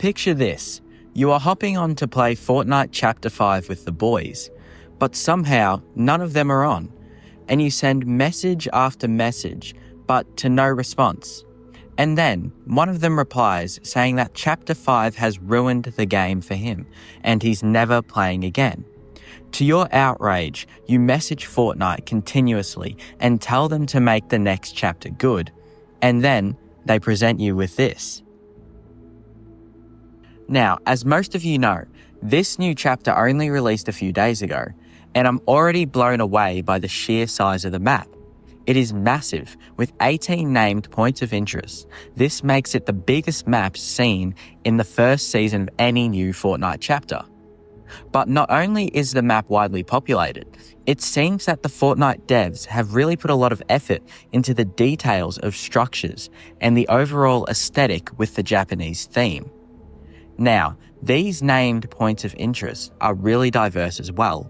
Picture this. You are hopping on to play Fortnite Chapter 5 with the boys, but somehow none of them are on, and you send message after message, but to no response. And then one of them replies saying that Chapter 5 has ruined the game for him, and he's never playing again. To your outrage, you message Fortnite continuously and tell them to make the next chapter good, and then they present you with this. Now, as most of you know, this new chapter only released a few days ago, and I'm already blown away by the sheer size of the map. It is massive, with 18 named points of interest. This makes it the biggest map seen in the first season of any new Fortnite chapter. But not only is the map widely populated, it seems that the Fortnite devs have really put a lot of effort into the details of structures and the overall aesthetic with the Japanese theme. Now, these named points of interest are really diverse as well.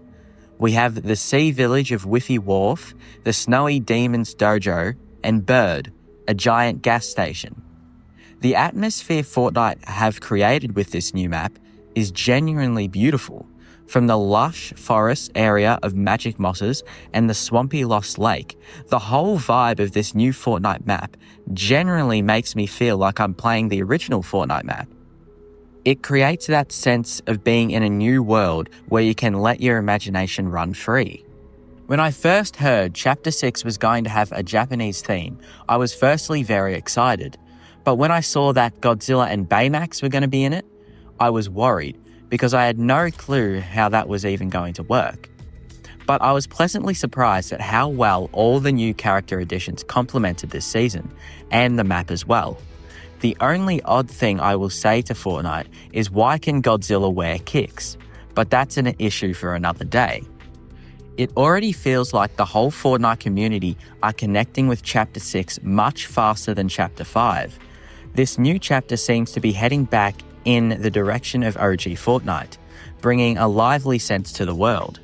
We have the sea village of Whiffy Wharf, the Snowy Demons Dojo, and Bird, a giant gas station. The atmosphere Fortnite have created with this new map is genuinely beautiful, from the lush forest area of Magic Mosses and the swampy Lost Lake. The whole vibe of this new Fortnite map generally makes me feel like I'm playing the original Fortnite map. It creates that sense of being in a new world where you can let your imagination run free. When I first heard Chapter 6 was going to have a Japanese theme, I was firstly very excited. But when I saw that Godzilla and Baymax were going to be in it, I was worried because I had no clue how that was even going to work. But I was pleasantly surprised at how well all the new character additions complemented this season, and the map as well. The only odd thing I will say to Fortnite is why can Godzilla wear kicks? But that's an issue for another day. It already feels like the whole Fortnite community are connecting with Chapter 6 much faster than Chapter 5. This new chapter seems to be heading back in the direction of OG Fortnite, bringing a lively sense to the world.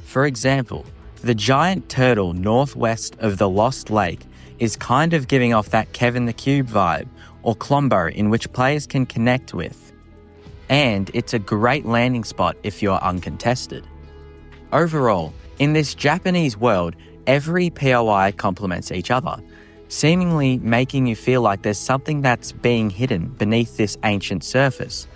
For example, the giant turtle northwest of the Lost Lake is kind of giving off that Kevin the Cube vibe, or Klombo, in which players can connect with. And it's a great landing spot if you're uncontested. Overall, in this Japanese world, every POI complements each other, seemingly making you feel like there's something that's being hidden beneath this ancient surface.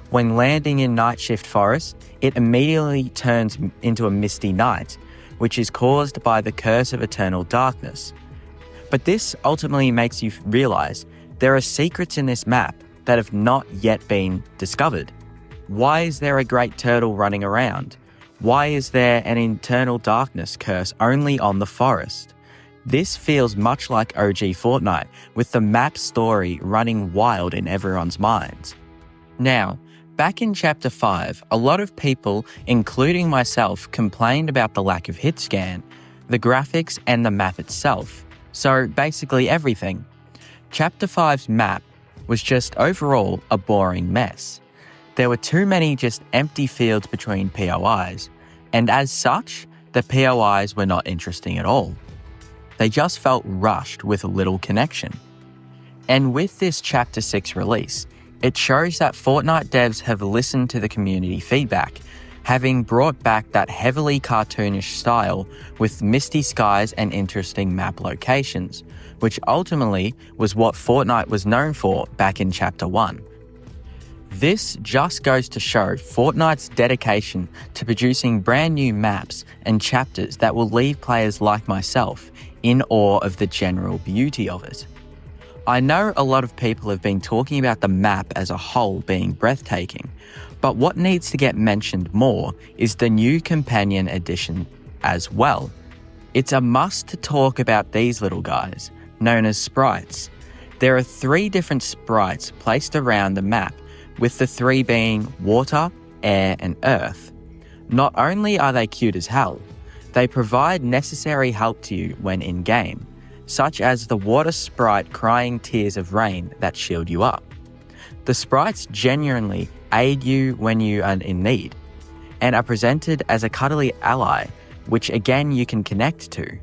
When landing in Night Shift Forest, it immediately turns into a misty night, which is caused by the curse of eternal darkness. But this ultimately makes you realize there are secrets in this map that have not yet been discovered. Why is there a great turtle running around? Why is there an eternal darkness curse only on the forest? This feels much like OG Fortnite, with the map story running wild in everyone's minds. Now, back in Chapter 5, a lot of people, including myself, complained about the lack of hit scan, the graphics and the map itself. So basically everything. Chapter 5's map was just overall a boring mess. There were too many just empty fields between POIs, and as such, the POIs were not interesting at all. They just felt rushed with little connection. And with this Chapter 6 release, it shows that Fortnite devs have listened to the community feedback, having brought back that heavily cartoonish style with misty skies and interesting map locations, which ultimately was what Fortnite was known for back in Chapter 1. This just goes to show Fortnite's dedication to producing brand new maps and chapters that will leave players like myself in awe of the general beauty of it. I know a lot of people have been talking about the map as a whole being breathtaking, but what needs to get mentioned more is the new companion edition as well. It's a must to talk about these little guys, known as sprites. There are 3 different sprites placed around the map, with the 3 being water, air, and earth. Not only are they cute as hell, they provide necessary help to you when in-game, such as the water sprite crying tears of rain that shield you up. The sprites genuinely aid you when you are in need, and are presented as a cuddly ally, which again you can connect to.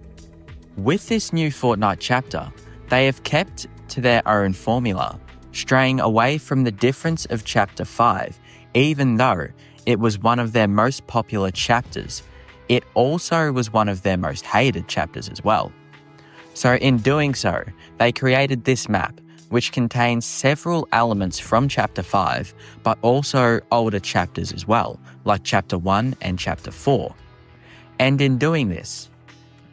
With this new Fortnite chapter, they have kept to their own formula, straying away from the difference of Chapter 5, even though it was one of their most popular chapters. It also was one of their most hated chapters as well. So in doing so, they created this map, which contains several elements from Chapter 5, but also older chapters as well, like Chapter 1 and Chapter 4. And in doing this,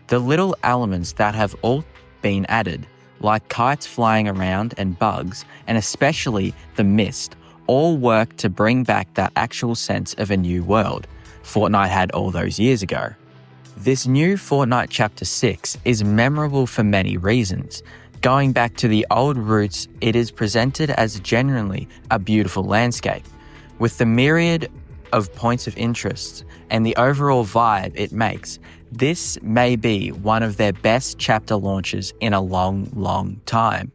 the little elements that have all been added, like kites flying around and bugs, and especially the mist, all work to bring back that actual sense of a new world Fortnite had all those years ago. This new Fortnite Chapter 6 is memorable for many reasons. Going back to the old roots, it is presented as genuinely a beautiful landscape. With the myriad of points of interest and the overall vibe it makes, this may be one of their best chapter launches in a long, long time.